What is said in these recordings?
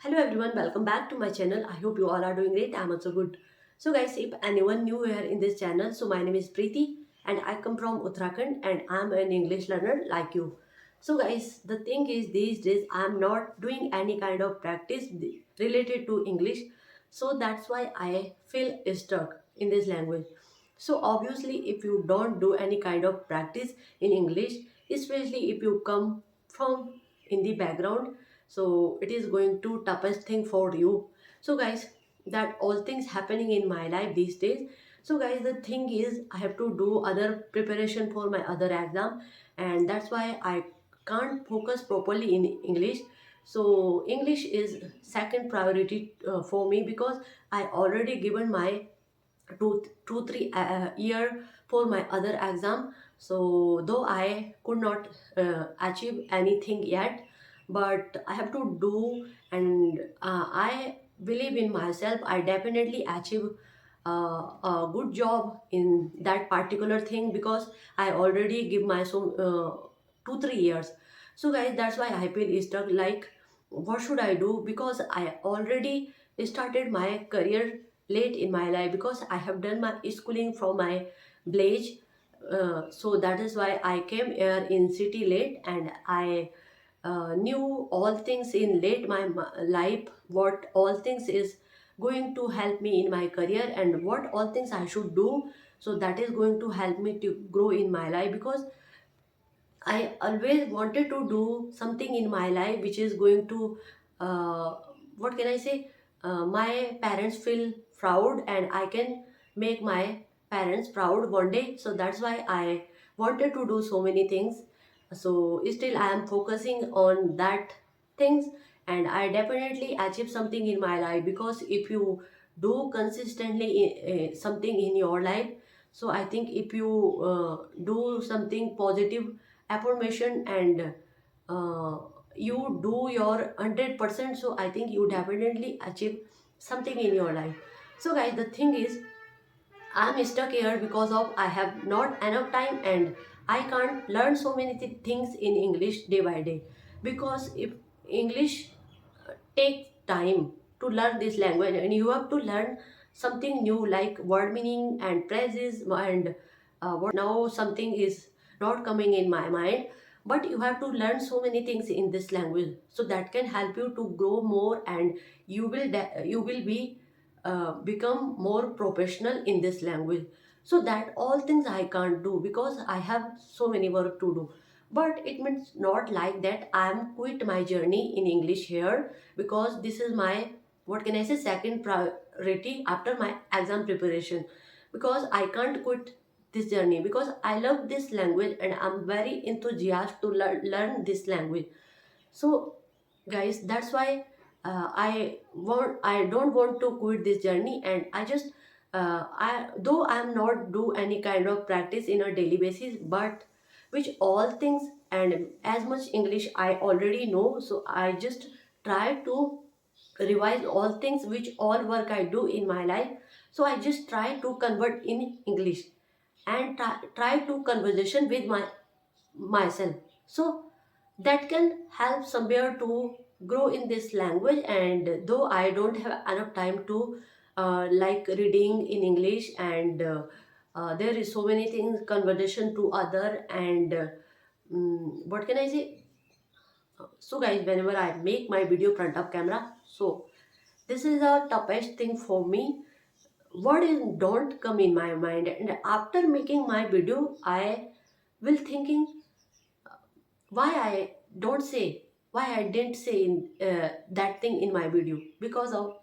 Hello everyone, welcome back to my channel. I hope you all are doing great. I'm also good. So guys, if anyone new here in this channel, so my name is Preeti and I come from Uttarakhand and I'm an English learner like you. So guys, the thing is these days I'm not doing any kind of practice related to English. So that's why I feel stuck in this language. So obviously if you don't do any kind of practice in English, especially if you come from in the background, so it is going to toughest thing for you. So guys, that all things happening in my life these days. So guys, the thing is I have to do other preparation for my other exam, and that's why I can't focus properly in English. So English is second priority for me because I already given my 2 3 year for my other exam. So though I could not achieve anything yet, but I have to do, and I believe in myself. I definitely achieve a good job in that particular thing because I already give my 2 3 years. So guys, that's why I feel stuck, like what should I do, because I already started my career late in my life because I have done my schooling from my village. So that is why I came here in city late, and I knew all things in late my life, what all things is going to help me in my career and what all things I should do. So that is going to help me to grow in my life because I always wanted to do something in my life which is going to, what can I say, my parents feel proud and I can make my parents proud one day. So that's why I wanted to do so many things. So still I am focusing on that things, and I definitely achieve something in my life because if you do consistently something in your life, so I think if you do something positive affirmation and uh, you do your 100%, so I think you definitely achieve something in your life. So guys, the thing is I'm stuck here because of I have not enough time and I can't learn so many things in English day by day, because if English takes time to learn this language and you have to learn something new like word meaning and phrases and what now something is not coming in my mind, but you have to learn so many things in this language, so that can help you to grow more and you will be become more professional in this language. So that all things I can't do because I have so many work to do. But it means not like that I am quit my journey in English here, because this is my, what can I say, second priority after my exam preparation, because I can't quit this journey because I love this language and I'm very enthusiastic to learn this language. So guys, that's why I don't want to quit this journey, and I just I though I'm not do any kind of practice in a daily basis, but which all things and as much English I already know, so I just try to revise all things which all work I do in my life. So I just try to convert in English and try to conversation with myself. So that can help somewhere to grow in this language. And though I don't have enough time to like reading in English, and there is so many things, conversation to other, and what can I say. So guys, whenever I make my video front of camera, so this is a toughest thing for me. What is don't come in my mind, and after making my video I will thinking why I don't say, why I didn't say that thing in my video, because of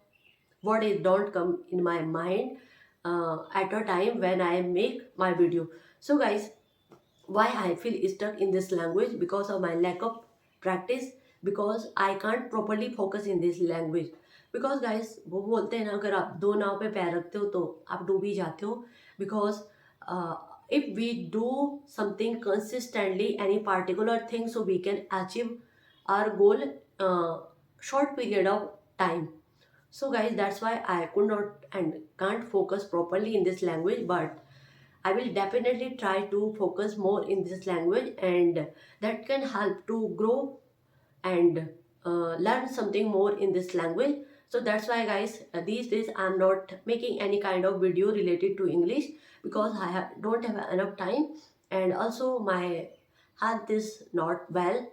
what is don't come in my mind at a time when I make my video. So guys, why I feel stuck in this language, because of my lack of practice, because I can't properly focus in this language. Because guys, वो बोलते हैं ना, अगर आप दो नाव पे पैर रखते हो तो आप डूब ही जाते हो. Because if we do something consistently any particular thing, so we can achieve our goal short period of time. So guys, that's why I could not and can't focus properly in this language, but I will definitely try to focus more in this language, and that can help to grow and learn something more in this language. So that's why guys, these days I'm not making any kind of video related to English because don't have enough time, and also my health is not well.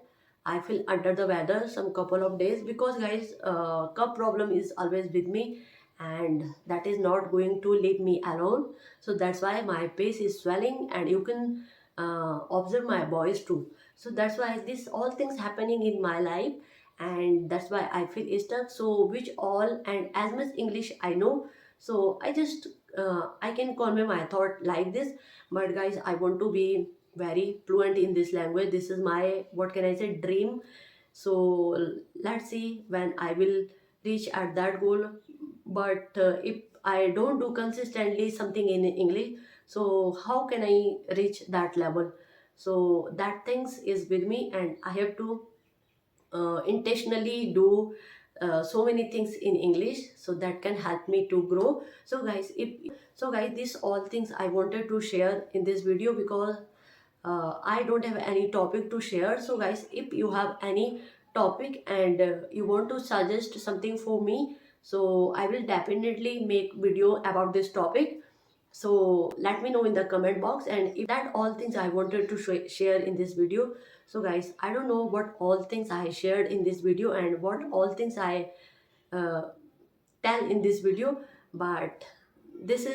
I feel under the weather some couple of days because guys, cup problem is always with me, and that is not going to leave me alone. So that's why my face is swelling, and you can observe my voice too. So that's why this all things happening in my life, and that's why I feel stuck. So which all and as much English I know, so I just I can convey my thought like this. But guys, I want to be very fluent in this language. This is my, what can I say, dream. So let's see when I will reach at that goal. But if I don't do consistently something in English, so how can I reach that level? So that things is with me, and I have to intentionally do so many things in English, so that can help me to grow. So guys, if so guys, these all things I wanted to share in this video because I don't have any topic to share. So guys, if you have any topic and you want to suggest something for me, so I will definitely make video about this topic. So let me know in the comment box, and if that all things I wanted to share in this video. So guys, I don't know what all things I shared in this video and what all things I uh, tell in this video, but this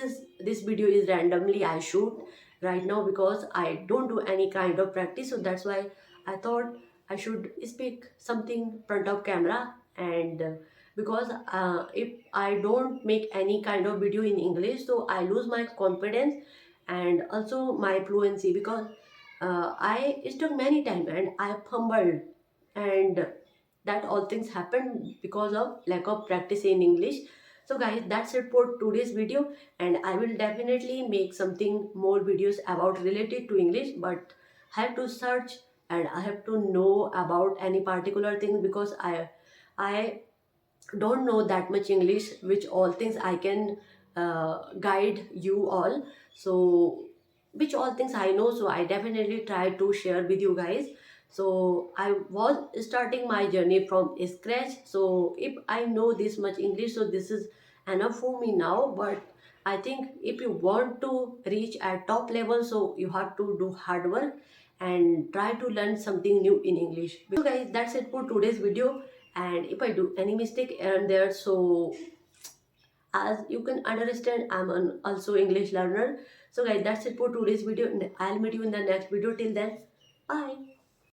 video is randomly I shoot right now because I don't do any kind of practice. So that's why I thought I should speak something front of camera. And because if I don't make any kind of video in English, so I lose my confidence and also my fluency, because I stuck many times and I fumbled, and that all things happen because of lack of practice in English. So guys, that's it for today's video, and I will definitely make something more videos about related to English, but I have to search and I have to know about any particular thing, because I don't know that much English, which all things I can guide you all. So which all things I know, so I definitely try to share with you guys. So I was starting my journey from scratch, so if I know this much English, so this is enough for me now. But I think if you want to reach at top level, so you have to do hard work and try to learn something new in English. So guys, that's it for today's video, and if I do any mistake and there, so as you can understand, I'm an also English learner. So guys, that's it for today's video, and I'll meet you in the next video. Till then, bye.